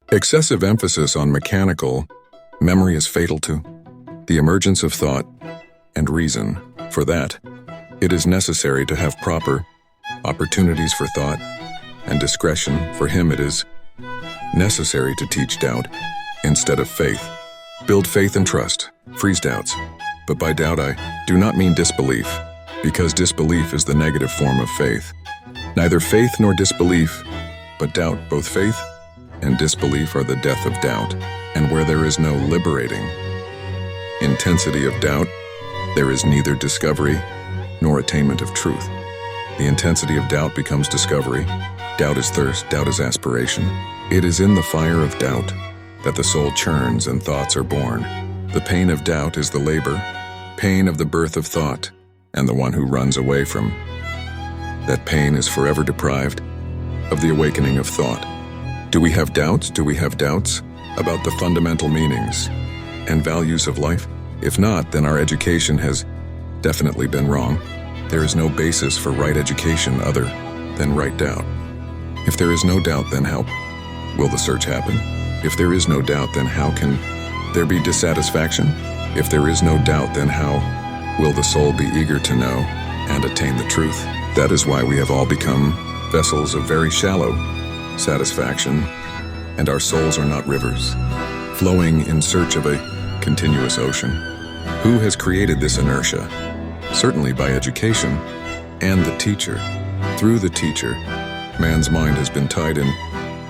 Excessive emphasis on mechanical memory is fatal to the emergence of thought and reason. For that, it is necessary to have proper opportunities for thought and discretion. For him, it is necessary to teach doubt instead of faith. Build faith and trust, freeze doubts. But by doubt I do not mean disbelief, because disbelief is the negative form of faith. Neither faith nor disbelief, but doubt. Both faith and disbelief are the death of doubt. And where there is no liberating intensity of doubt, there is neither discovery nor attainment of truth. The intensity of doubt becomes discovery. Doubt is thirst, doubt is aspiration. It is in the fire of doubt that the soul churns and thoughts are born. The pain of doubt is the labor, pain of the birth of thought, and the one who runs away from that pain is forever deprived of the awakening of thought. Do we have doubts? Do we have doubts about the fundamental meanings and values of life? If not, then our education has definitely been wrong. There is no basis for right education other than right doubt. If there is no doubt, then how will the search happen? If there is no doubt, then how can there be dissatisfaction? If there is no doubt, then how will the soul be eager to know and attain the truth? That is why we have all become vessels of very shallow satisfaction, and our souls are not rivers, flowing in search of a continuous ocean. Who has created this inertia? Certainly by education and the teacher. Through the teacher, man's mind has been tied in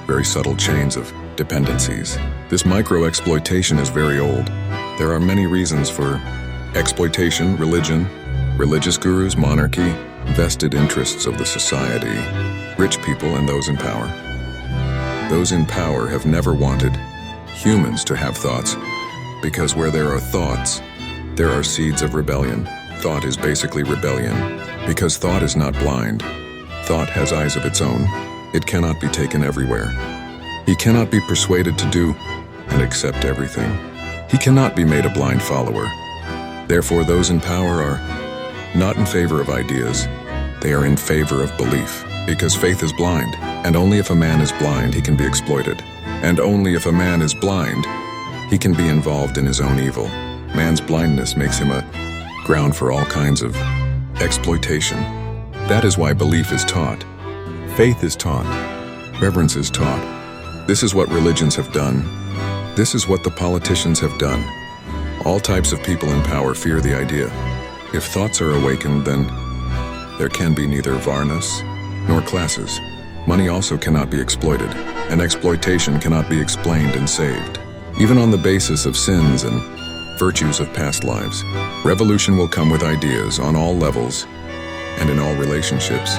very subtle chains of dependencies. This micro-exploitation is very old. There are many reasons for exploitation: religion, religious gurus, monarchy, vested interests of the society, rich people, and those in power. Those in power have never wanted humans to have thoughts, because where there are thoughts, there are seeds of rebellion. Thought is basically rebellion, because thought is not blind. Thought has eyes of its own. It cannot be taken everywhere. He cannot be persuaded to do and accept everything. He cannot be made a blind follower. Therefore, those in power are not in favor of ideas. They are in favor of belief, because faith is blind, and only if a man is blind he can be exploited. And only if a man is blind, he can be involved in his own evil. Man's blindness makes him a ground for all kinds of exploitation. That is why belief is taught, faith is taught, reverence is taught. This is what religions have done. This is what the politicians have done. All types of people in power fear the idea. If thoughts are awakened, then there can be neither varnas nor classes. Money also cannot be exploited, and exploitation cannot be explained and saved. Even on the basis of sins and virtues of past lives, revolution will come with ideas on all levels and in all relationships.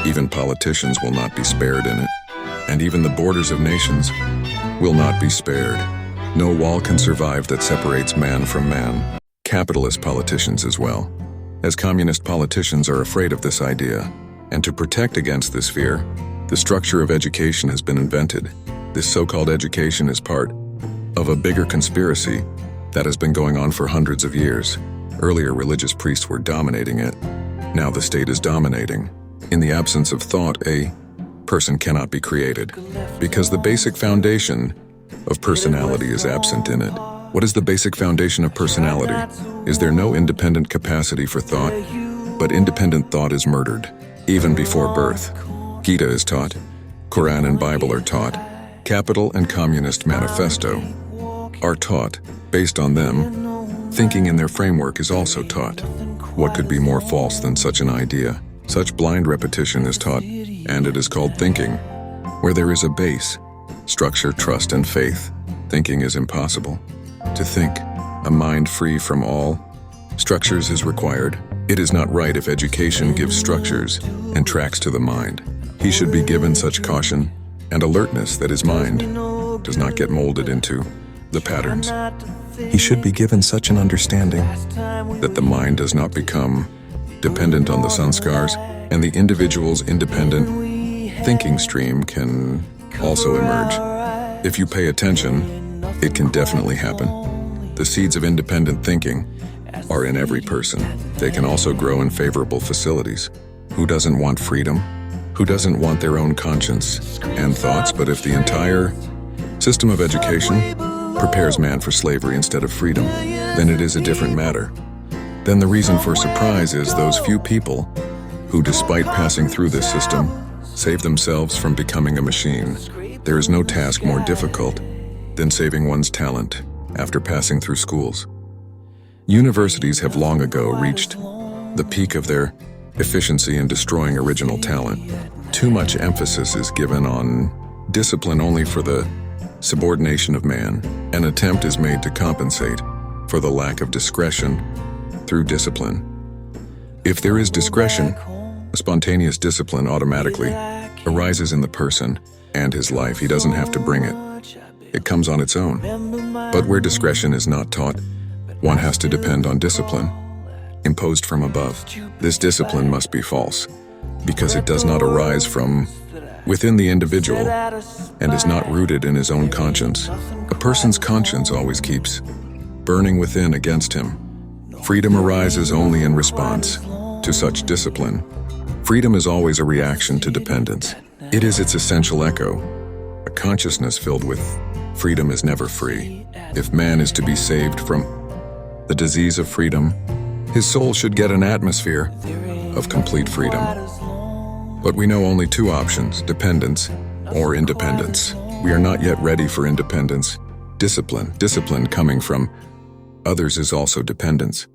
Even politicians will not be spared in it, and even the borders of nations will not be spared. No wall can survive that separates man from man. Capitalist politicians as well, as communist politicians, are afraid of this idea. And to protect against this fear, the structure of education has been invented. This so-called education is part of a bigger conspiracy that has been going on for hundreds of years. Earlier, religious priests were dominating it. Now the state is dominating. In the absence of thought, a person cannot be created, because the basic foundation of personality is absent in it. What is the basic foundation of personality? Is there no independent capacity for thought? But independent thought is murdered, even before birth. Gita is taught, Quran and Bible are taught, Capital and Communist Manifesto are taught. Based on them, thinking in their framework is also taught. What could be more false than such an idea? Such blind repetition is taught, and it is called thinking. Where there is a base, structure, trust, and faith, thinking is impossible. To think, a mind free from all structures is required. It is not right if education gives structures and tracks to the mind. He should be given such caution and alertness that his mind does not get molded into the patterns. He should be given such an understanding that the mind does not become dependent on the sanskars, and the individual's independent thinking stream can also emerge. If you pay attention, it can definitely happen. The seeds of independent thinking are in every person. They can also grow in favorable facilities. Who doesn't want freedom? Who doesn't want their own conscience and thoughts? But if the entire system of education prepares man for slavery instead of freedom, then it is a different matter. Then the reason for surprise is those few people who, despite passing through this system, save themselves from becoming a machine. There is no task more difficult than saving one's talent after passing through schools. Universities have long ago reached the peak of their efficiency in destroying original talent. Too much emphasis is given on discipline only for the subordination of man. An attempt is made to compensate for the lack of discretion through discipline. If there is discretion, a spontaneous discipline automatically arises in the person and his life. He doesn't have to bring it. It comes on its own. But where discretion is not taught, one has to depend on discipline imposed from above. This discipline must be false, because it does not arise from within the individual and is not rooted in his own conscience. A person's conscience always keeps burning within against him. Freedom arises only in response to such discipline. Freedom is always a reaction to dependence. It is its essential echo. A consciousness filled with freedom is never free. If man is to be saved from the disease of freedom, his soul should get an atmosphere of complete freedom. But we know only two options: dependence or independence. We are not yet ready for independence. Discipline coming from others is also dependence.